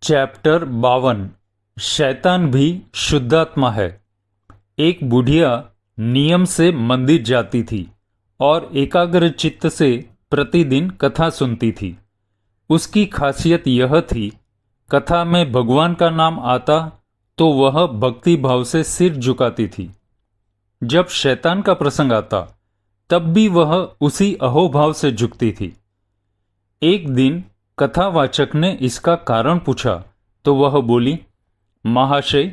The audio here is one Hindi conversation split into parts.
चैप्टर 52 शैतान भी शुद्धात्मा है। एक बुढ़िया नियम से मंदिर जाती थी और एकाग्र चित्त से प्रतिदिन कथा सुनती थी। उसकी खासियत यह थी, कथा में भगवान का नाम आता तो वह भक्ति भाव से सिर झुकाती थी। जब शैतान का प्रसंग आता तब भी वह उसी अहोभाव से झुकती थी। एक दिन कथावाचक ने इसका कारण पूछा तो वह बोली, महाशय,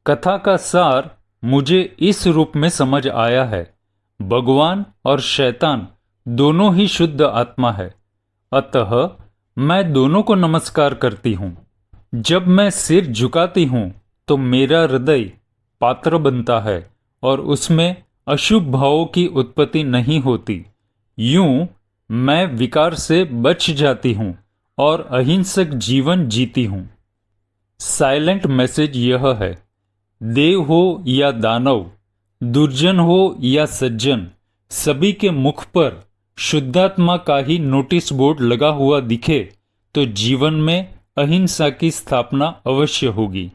कथा का सार मुझे इस रूप में समझ आया है। भगवान और शैतान दोनों ही शुद्ध आत्मा है, अतः मैं दोनों को नमस्कार करती हूँ। जब मैं सिर झुकाती हूँ तो मेरा हृदय पात्र बनता है और उसमें अशुभ भावों की उत्पत्ति नहीं होती। यूं मैं विकार से बच जाती हूँ और अहिंसक जीवन जीती हूँ। साइलेंट मैसेज यह है, देव हो या दानव, दुर्जन हो या सज्जन, सभी के मुख पर शुद्धात्मा का ही नोटिस बोर्ड लगा हुआ दिखे तो जीवन में अहिंसा की स्थापना अवश्य होगी।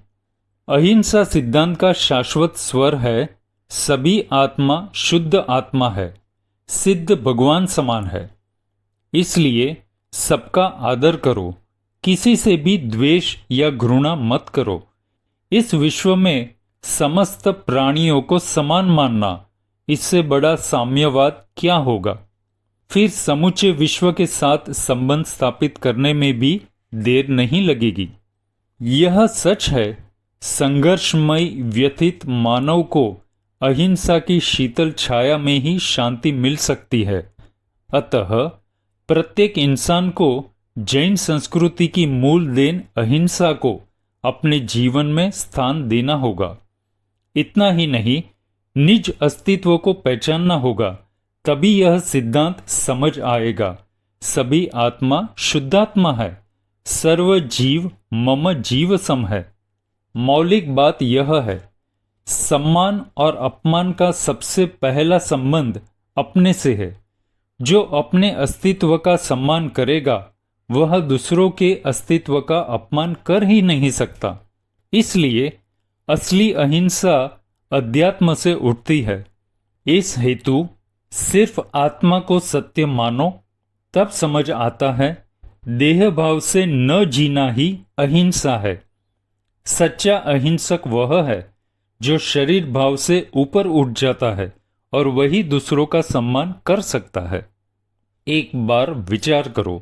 अहिंसा सिद्धांत का शाश्वत स्वर है, सभी आत्मा शुद्ध आत्मा है, सिद्ध भगवान समान है। इसलिए सबका आदर करो, किसी से भी द्वेष या घृणा मत करो। इस विश्व में समस्त प्राणियों को समान मानना, इससे बड़ा साम्यवाद क्या होगा। फिर समूचे विश्व के साथ संबंध स्थापित करने में भी देर नहीं लगेगी। यह सच है, संघर्षमय व्यथित मानव को अहिंसा की शीतल छाया में ही शांति मिल सकती है। अतः प्रत्येक इंसान को जैन संस्कृति की मूल देन अहिंसा को अपने जीवन में स्थान देना होगा। इतना ही नहीं, निज अस्तित्व को पहचानना होगा, तभी यह सिद्धांत समझ आएगा। सभी आत्मा शुद्धात्मा है, सर्व जीव मम जीव सम है। मौलिक बात यह है, सम्मान और अपमान का सबसे पहला संबंध अपने से है। जो अपने अस्तित्व का सम्मान करेगा वह दूसरों के अस्तित्व का अपमान कर ही नहीं सकता। इसलिए असली अहिंसा अध्यात्म से उठती है। इस हेतु सिर्फ आत्मा को सत्य मानो, तब समझ आता है देह भाव से न जीना ही अहिंसा है। सच्चा अहिंसक वह है जो शरीर भाव से ऊपर उठ जाता है और वही दूसरों का सम्मान कर सकता है। एक बार विचार करो,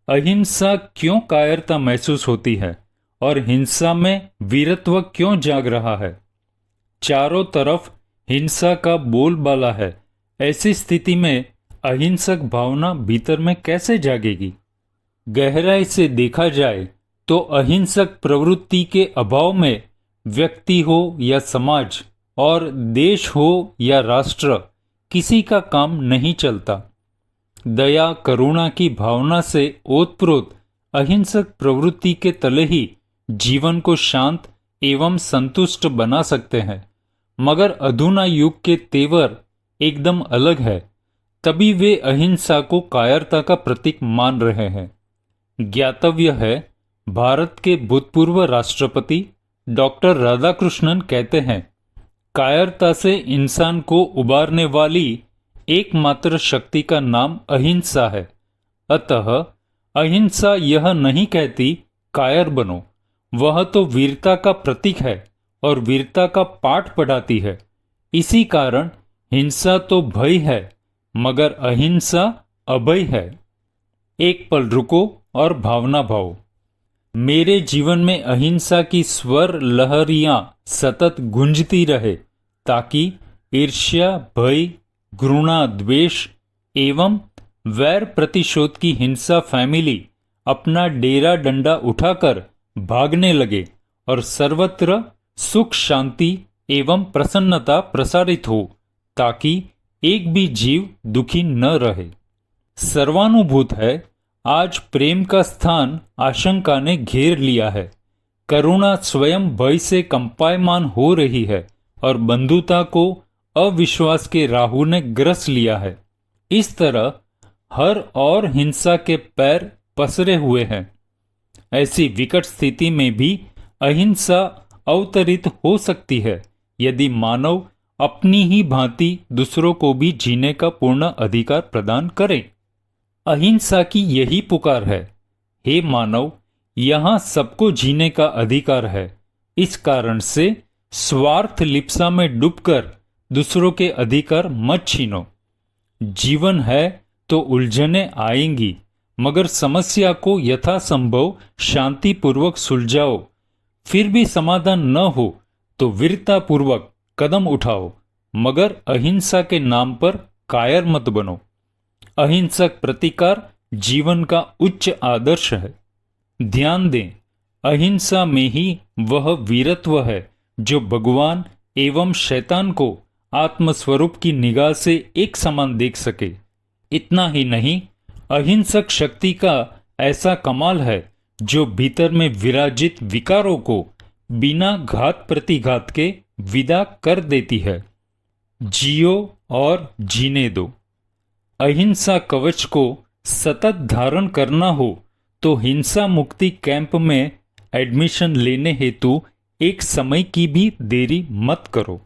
अहिंसा क्यों कायरता महसूस होती है और हिंसा में वीरत्व क्यों जाग रहा है। चारों तरफ हिंसा का बोलबाला है। ऐसी स्थिति में अहिंसक भावना भीतर में कैसे जागेगी। गहराई से देखा जाए तो अहिंसक प्रवृत्ति के अभाव में व्यक्ति हो या समाज और देश हो या राष्ट्र, किसी का काम नहीं चलता। दया करुणा की भावना से ओतप्रोत अहिंसक प्रवृत्ति के तले ही जीवन को शांत एवं संतुष्ट बना सकते हैं। मगर अधुना युग के तेवर एकदम अलग है, तभी वे अहिंसा को कायरता का प्रतीक मान रहे हैं। ज्ञातव्य है, भारत के भूतपूर्व राष्ट्रपति डॉक्टर राधाकृष्णन कहते हैं, कायरता से इंसान को उबारने वाली एकमात्र शक्ति का नाम अहिंसा है। अतः अहिंसा यह नहीं कहती कायर बनो, वह तो वीरता का प्रतीक है और वीरता का पाठ पढ़ाती है। इसी कारण हिंसा तो भय है, मगर अहिंसा अभय है। एक पल रुको और भावना भाव। मेरे जीवन में अहिंसा की स्वर लहरियां सतत गूंजती रहे, ताकि ईर्ष्या, भय, घृणा, द्वेष एवं वैर प्रतिशोध की हिंसा फैमिली अपना डेरा डंडा उठाकर भागने लगे और सर्वत्र सुख शांति एवं प्रसन्नता प्रसारित हो, ताकि एक भी जीव दुखी न रहे। सर्वानुभूत है, आज प्रेम का स्थान आशंका ने घेर लिया है। करुणा स्वयं भय से कंपायमान हो रही है और बंधुता को अविश्वास के राहु ने ग्रस लिया है। इस तरह हर और हिंसा के पैर पसरे हुए हैं। ऐसी विकट स्थिति में भी अहिंसा अवतरित हो सकती है यदि मानव अपनी ही भांति दूसरों को भी जीने का पूर्ण अधिकार प्रदान करे। अहिंसा की यही पुकार है, हे मानव, यहाँ सबको जीने का अधिकार है। इस कारण से स्वार्थ लिप्सा में डूबकर दूसरों के अधिकार मत छीनो। जीवन है तो उलझने आएंगी, मगर समस्या को यथासंभव शांतिपूर्वक सुलझाओ। फिर भी समाधान न हो तो वीरतापूर्वक कदम उठाओ, मगर अहिंसा के नाम पर कायर मत बनो। अहिंसक प्रतिकार जीवन का उच्च आदर्श है। ध्यान दें, अहिंसा में ही वह वीरत्व है जो भगवान एवं शैतान को आत्मस्वरूप की निगाह से एक समान देख सके। इतना ही नहीं, अहिंसक शक्ति का ऐसा कमाल है जो भीतर में विराजित विकारों को बिना घात प्रतिघात के विदा कर देती है। जियो और जीने दो। अहिंसा कवच को सतत धारण करना हो तो हिंसा मुक्ति कैंप में एडमिशन लेने हेतु एक समय की भी देरी मत करो।